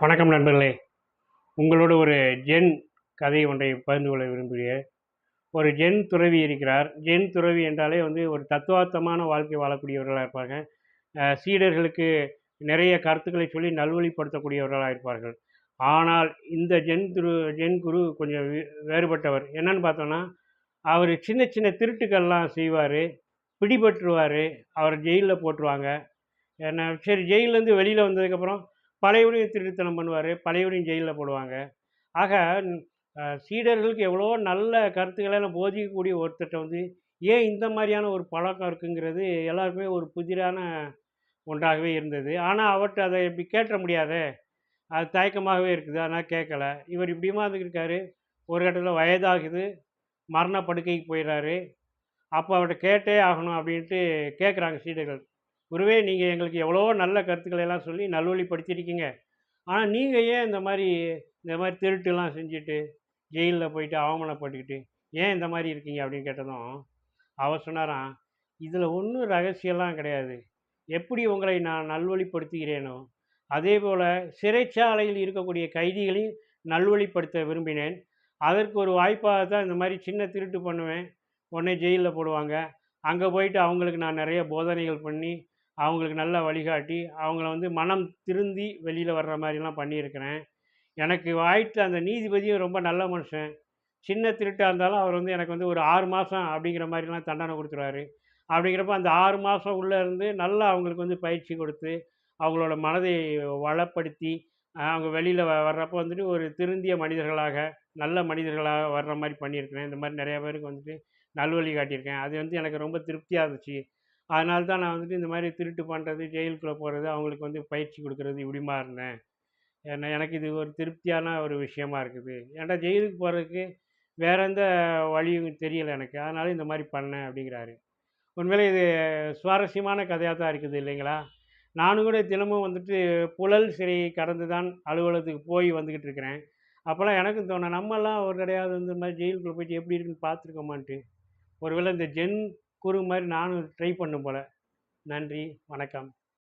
வணக்கம் நண்பர்களே. உங்களோடு ஒரு ஜென் கதை ஒன்றை பகிர்ந்து கொள்ள விரும்புகிறேன். ஒரு ஜென் துறவி இருக்கிறார். ஜென் துறவி என்றாலே ஒரு தத்துவார்த்தமான வாழ்க்கை வாழக்கூடியவர்களாக இருப்பாங்க. சீடர்களுக்கு நிறைய கருத்துக்களை சொல்லி நல்வழிப்படுத்தக்கூடியவர்களாக இருப்பார்கள். ஆனால் இந்த ஜென் குரு கொஞ்சம் வேறுபட்டவர். என்னன்னு பார்த்தோன்னா, அவர் சின்ன சின்ன திருட்டுக்கள்லாம் செய்வார். பிடிபட்டுருவார். அவர் ஜெயிலில் போட்டுருவாங்க. சரி, ஜெயிலேருந்து வெளியில் வந்ததுக்கப்புறம் பழையபடியும் திருட்டுத்தனம் பண்ணுவார். பழையபடியும் ஜெயிலில் போடுவாங்க. ஆக சீடர்களுக்கு எவ்வளோ நல்ல கருத்துக்களெல்லாம் போதிக்கக்கூடிய ஒருத்தர்ட்ட ஏன் இந்த மாதிரியான ஒரு பழக்கம் இருக்குங்கிறது எல்லாருக்குமே ஒரு புதிரான ஒன்றாகவே இருந்தது. ஆனால் அவர்கிட்ட அதை இப்படி கேட்ட முடியாதே, அது தயக்கமாகவே இருக்குது. அதனால் கேட்கல. இவர் இப்படியுமா இருக்காரு. ஒரு கட்டத்தில் வயதாகுது, மரண படுக்கைக்கு போயிடுறாரு. அப்போ அவர்கிட்ட கேட்டே ஆகணும் அப்படின்ட்டு கேட்குறாங்க சீடர்கள். குருவே, நீங்கள் எங்களுக்கு எவ்வளவோ நல்ல கருத்துக்களை எல்லாம் சொல்லி நல்வழிப்படுத்தியிருக்கீங்க. ஆனால் நீங்கள் ஏன் இந்த மாதிரி திருட்டுலாம் செஞ்சுட்டு ஜெயிலில் போயிட்டு அவமானப்பட்டுக்கிட்டு ஏன் இந்த மாதிரி இருக்கீங்க அப்படின்னு கேட்டதும் அவர் சொன்னாராம், இதில் ஒன்றும் ரகசியம்லாம் கிடையாது. எப்படி உங்களை நான் நல்வழிப்படுத்துகிறேனோ அதே போல் சிறைச்சாலையில் இருக்கக்கூடிய கைதிகளையும் நல்வழிப்படுத்த விரும்பினேன். அதற்கு ஒரு வாய்ப்பாக தான் இந்த மாதிரி சின்ன திருட்டு பண்ணுவேன். உடனே ஜெயிலில் போடுவாங்க. அங்கே போயிட்டு அவங்களுக்கு நான் நிறைய போதனைகள் பண்ணி அவங்களுக்கு நல்லா வழிகாட்டி அவங்கள மனம் திருந்தி வெளியில் வர்ற மாதிரிலாம் பண்ணியிருக்கிறேன். எனக்கு வாயிட்ட அந்த நீதிபதியும் ரொம்ப நல்ல மனுஷன். சின்ன திருட்டாக இருந்தாலும் அவர் எனக்கு ஒரு 6 மாதம் அப்படிங்கிற மாதிரிலாம் தண்டனை கொடுத்துருவாரு. அப்படிங்கிறப்ப அந்த 6 மாதம் உள்ளே இருந்து நல்லா அவங்களுக்கு பயிற்சி கொடுத்து அவங்களோட மனதை வளப்படுத்தி அவங்க வெளியில் வர்றப்போ ஒரு திருந்திய மனிதர்களாக நல்ல மனிதர்களாக வர்ற மாதிரி பண்ணியிருக்கிறேன். இந்த மாதிரி நிறையா பேருக்கு நல்வழி காட்டியிருக்கேன். அது எனக்கு ரொம்ப திருப்தியாக இருந்துச்சு. அதனால தான் நான் இந்த மாதிரி திருட்டு பண்ணுறது, ஜெயிலுக்குள்ளே போகிறது, அவங்களுக்கு பயிற்சி கொடுக்குறது இப்படிமா இருந்தேன். ஏன்னா எனக்கு இது ஒரு திருப்தியான ஒரு விஷயமா இருக்குது. ஏன்டா ஜெயிலுக்கு போகிறதுக்கு வேற எந்த வழியும் தெரியல எனக்கு. அதனால இந்த மாதிரி பண்ணேன் அப்படிங்கிறாரு. உண்மையிலே இது சுவாரஸ்யமான கதையாக தான் இருக்குது இல்லைங்களா? நானும் கூட தினமும் புழல் சிறையை கடந்து தான் அலுவலகத்துக்கு போய் வந்துக்கிட்டு இருக்கிறேன். அப்போல்லாம் எனக்கும் தோணும், நம்மலாம் ஒரு தடவையாவது இந்த மாதிரி ஜெயிலுக்குள்ளே போயிட்டு எப்படி இருக்குன்னு பார்த்துருக்கோமான்ட்டு. ஒருவேளை இந்த ஜென் குரு மாதிரி நானும் ட்ரை பண்ணும் போல். நன்றி, வணக்கம்.